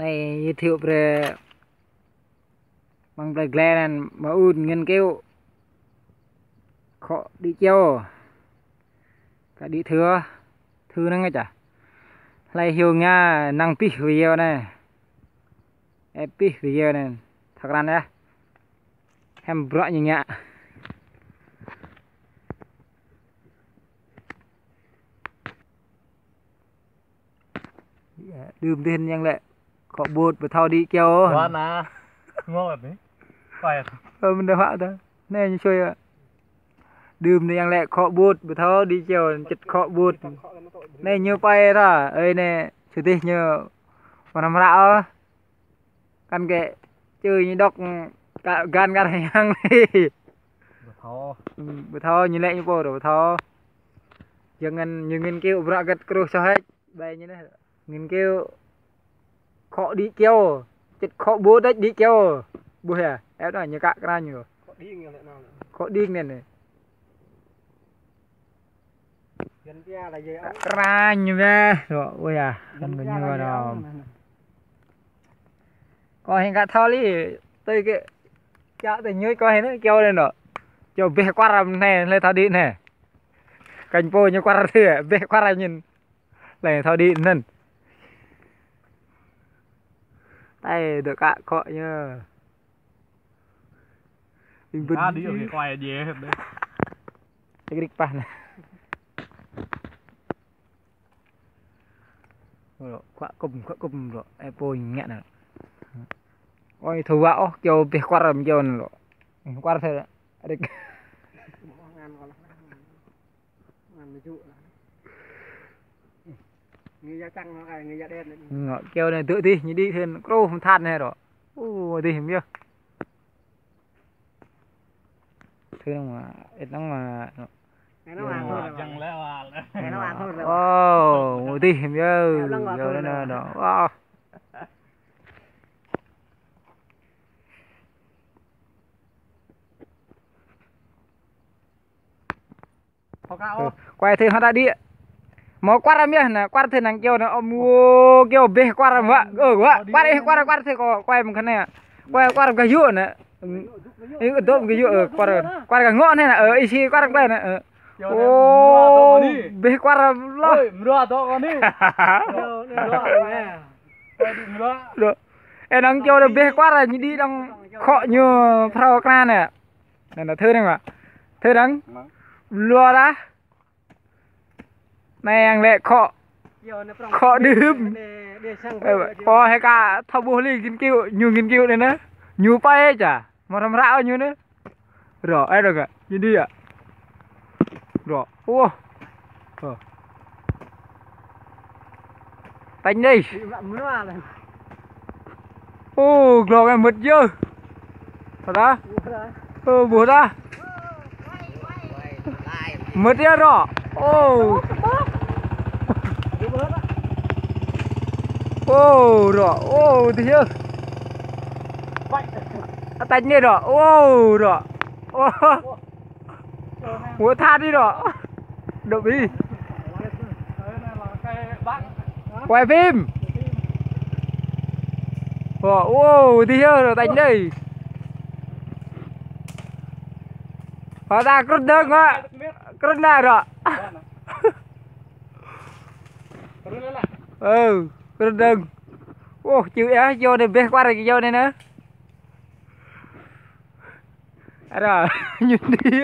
này giới thiệu về bằng bài glen mà un nghiên cứu khó đi châu cả đi thừa thư nó nghe chả lại hiểu nha năng pi video này epic video này thật ra đấy em rõ như nhạ đùm tên nhanh lệ có bột và thao đi kêu ngon à ngon đấy phải mình đã họa thôi này như chơi ạ đùm thì nhanh lệ khó bột và thao đi kêu chật khó bột này như bay ra ơi nè chủ tịch như còn làm rạo căn kệ chơi như đọc cả gan gan hàng đi bữa thao như lệ như bột rồi thao jangan như nghiên cứu beragat terus hết đây như này nghiên cứu khó đi kêu chết khó bố đấy đi kêu bố à em nói như cả ra nhiều khó đi này này ra như thế rồi ôi à không được như vậy đâu coi hình cả thao đi tôi cái chả thì nhớ coi nó kêu lên rồi cho về qua làm này lên thao đi này cành po như qua ra thế về qua ra nhìn lại thao đi nên tay được cả cọ nhá mình đi ở cái quay gì hết đấy cái địch pan này rồi quạ cùm rồi epo nhẹ này ôi thua bão kêu về qua làm kêu rồi qua thế đấy người da trắng nó người da đen ngọ kêu này tự đi như đi thêm cô không than này rồi đi hiểu chưa thứ mà ít nó mà chẳng lẽ đi hiểu chưa rồi nè đó quay thêm hắn đi mau quát ra miếng nè quát thêm nàng kêu nó mua kêu về quát ra vợ quát đi quát thêm có quay một cái này quát cái dụ nè cái tốt cái dụ quát cái ngọn này nè ở ici quát cái này nè ô về quát ra lo mưa to con đi được em đang kêu được về quát ra như đi đang khó như phao ca nè này là thưa đấy mà thưa đắng lùa ra này anh lệ khó đếm có hay cả thao bố li nghiên cứu này nữa nhu bay chả mà làm rạo như nữa rồi ai được à như đi ạ rồi ô tanh đi ô rồi em mượt chưa thật đó bùa ra mượt ra rồi ô rồi thì chưa tanh đi rồi rồi mua tha đi rồi động đi quay phim thì chưa rồi tanh đây hóa ra cất đơn á cất này rồi cất đơn chịu á vô này bé qua rồi vô này nữa rồi nhìn đi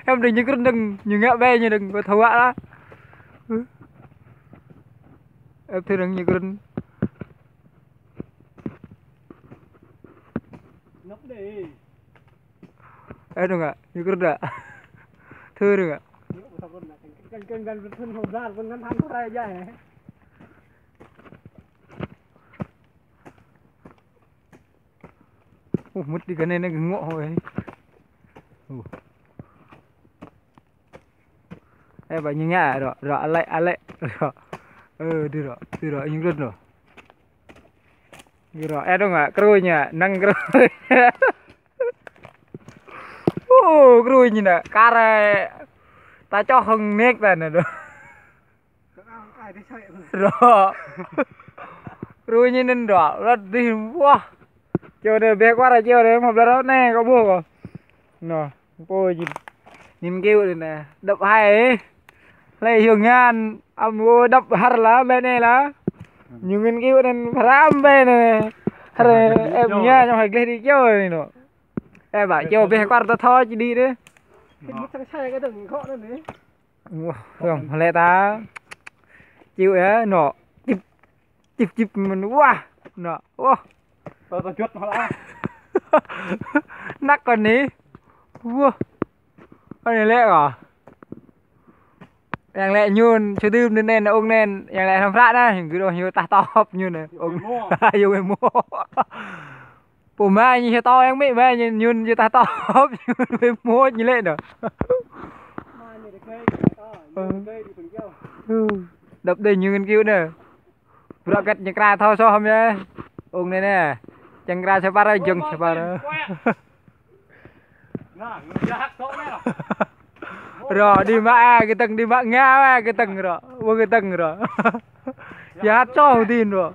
em đừng như cất đừng như ngã bê như đừng có thấu ạ đó em thấy đừng như cất em đừng ạ như cất ạ thưa đừng ạ mất đi cái này nó ngộ rồi em bảo như nhá rồi lại rồi đi rồi nhưng rất rồi em đâu ngạ cruy nha năng cruy cruy như nè cá này ta cho không nét này nè rồi rồi như nên đỏ rất đi wow chiều này bé quá là chiều đấy một lần đó nè có buông rồi nè cô nhìn kêu này nè đập hay ấy lấy hiệu ngan ông cô đập hạt lá bên này lá nhưng mình kêu nên ram bên này hay em nha trong hành đi chơi này nọ em bảo chiều bé quá ta thôi chỉ đi đấy mất thằng say cái đừng khó nữa đấy không lẽ ta chịu á nọ chip mình wow nọ wow tao chuột nó đã nắc còn ní wow con này lẹ à yang lẹ nhun chưa đêm nên nên ông nên yang lẹ làm phát đó cứ đồ như ta to như này ông yêu em mua bố mẹ như to em biết mẹ nhun như ta to như mua như lẹ nữa đập đây như nghiên cứu nè bữa cắt nhặt ra thôi sao không nhá ông này nè chẳng ra sẽ bắt ra dừng sẽ bắt ra rồi đi mạ cái tầng đi mạ ngã cái tầng rồi vô cái tầng rồi giờ hát cho một tin rồi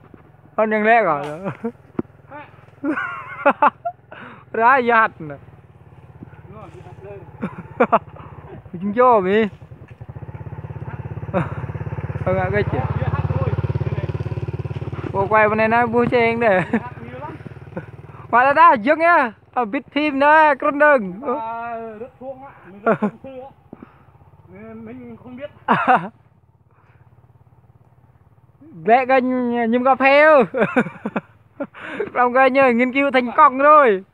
conยังlẹ rồi ra giờ hát nè chúng cho mi không ngại cái chuyện cô quay bên này nó vui chơi để mà đã dừng nhá ở bít phim đó con đừng rất thuông á mình không biết lẹ cái nhâm cà phê làm cái như nghiên cứu thành công rồi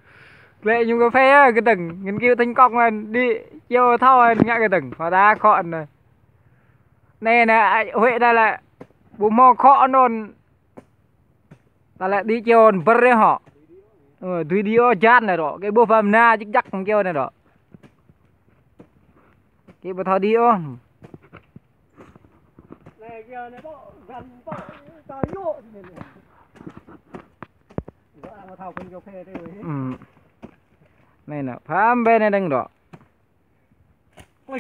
lẹ nhâm cà phê cái tầng nghiên cứu thành công mà đi chiều thôi ngã cái tầng mà đã khọn rồi này nè Huệ đây là bố mò khó nôn ta lại đi chiều bật đấy họ video chat này đó cái bộ phim na chắc chắc không kêu này đó cái bộ thao đi ôm này kia này bộ gần bộ to vô mà thao con cà phê đây này nè phám bên này đang đó ôi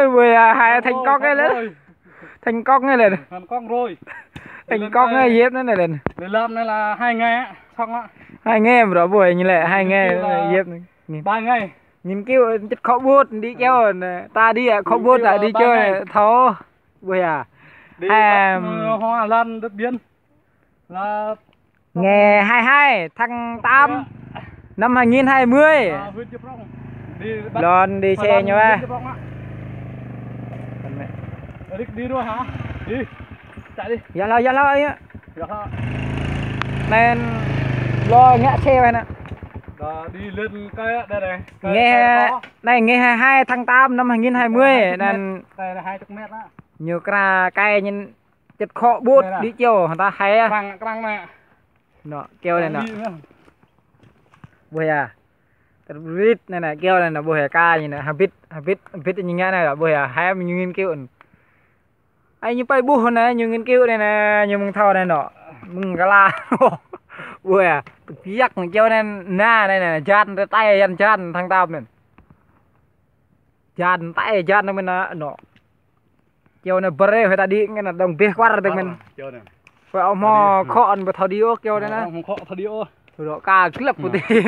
vừa hai thành con cái lên thành con cái lên thành con rồi thành con cái dép nữa này lên để làm này là 2 ngày á xong á 2 ngày mà đó buổi như lệ 2 ngày dép này 3 ngày nhìn kêu chất khó bút đi kêu ta đi khó bút lại đi chơi thó buổi đi Hoa Lan Đất Biên là ngày 22 tháng 8 năm 2020 lon đi xe nhau á đi đua hả đi chạy đi dạ lo ấy á nên lo ngã xe này nè đi lên cái đây này nghe này ngày 22 tháng 8 năm 2020 nên đây là 20 mét á nhiều cây nhìn chất khó bút đi chiều người ta hay răng này nó kêu này nè buổi rít này nè kêu này là buổi ca như này habit như nghe này là buổi hay mình nghiên cứu anh như bay bút này như nghiên cứu này nè như mừng thao này nọ mừng cái la buổi giặc kêu này na này nè chan tay ăn chan thằng tao mình chan tay chan nó mình nọ kêu này bere phải ta đi cái là đồng biết quá được mình phải ông mò khọn và thao đi ô kêu này nè khọ thao đi ô rồi ca clip của team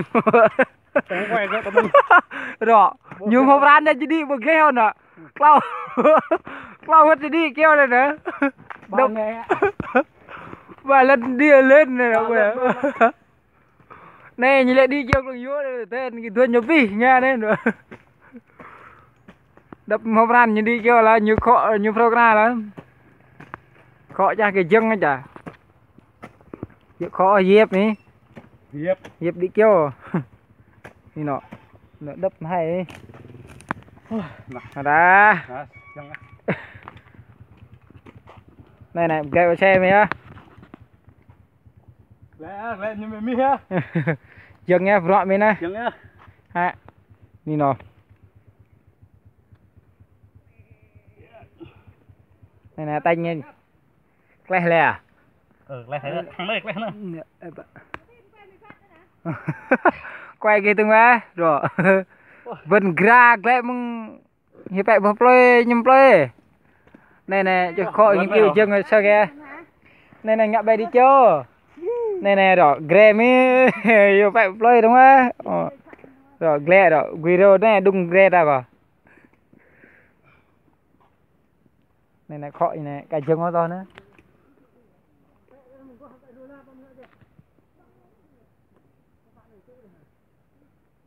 rồi nhưng hôm ran đây chỉ đi một cái hơn nè clau hết đi kêu này nữa đông và lần đi lên này rồi này như lại đi kêu con vô tên cái thuyền nhập vi nghe đấy nữa đập hôm ran như đi kêu là như khó như program là khó cha cái chân ấy chả khó dép ní dép đi kêu đi nọ đập hay ra này này kêu xe mày á lẹ như mày mi ha dừng nghe rõ mày nè dừng nhá ha đi nọ này nè tay nhìn lẹ lẹ lẹ thấy thằng này lẹ nữa quay cái từng á rồi vần gra lẹ mừng hiện tại bấm play nhầm play này nè cho khỏi những kiểu chân sao kìa Này ngạ bay đi chưa? Này đó, ghê mi, yêu phải play đúng không? Rồi ghê đó, video này đúng ghê ra vào. Này khỏi này, cái chân nó to nữa.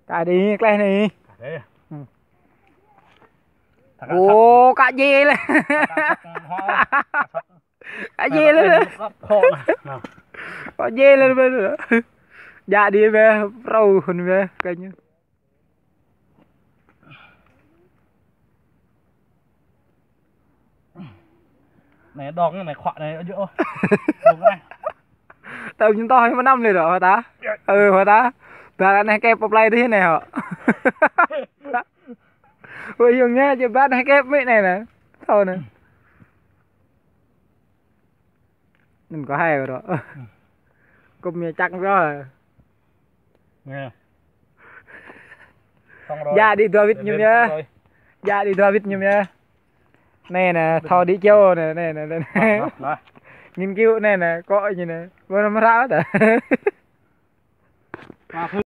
Cái đi, cái này. Đấy. Ồ, cá dê lên. Cá dê lên. Cá dê lên bên nữa. Dạ đi về, rau hồn về, cái như. Này đòn cái này khọa này ở giữa. Đòn cái này. Tao chúng to mà năm lên rồi hả ta? Ừ hả ta? Ta này kẹp play thế này hả? Ôi dùng nhá, chị bắt hay kép mấy này nè. Thôi nè. Mình có hay rồi đó. Cùng nhà chắc rồi. Nghe. Xong rồi. Dạ đi đua vịt nhùm nha. Dạ đi đua vịt nhùm nha. Này nè, thò đi châu nè, này nè. Nghiên cứu này nè, có gì nè. Vô nó ráo hết à.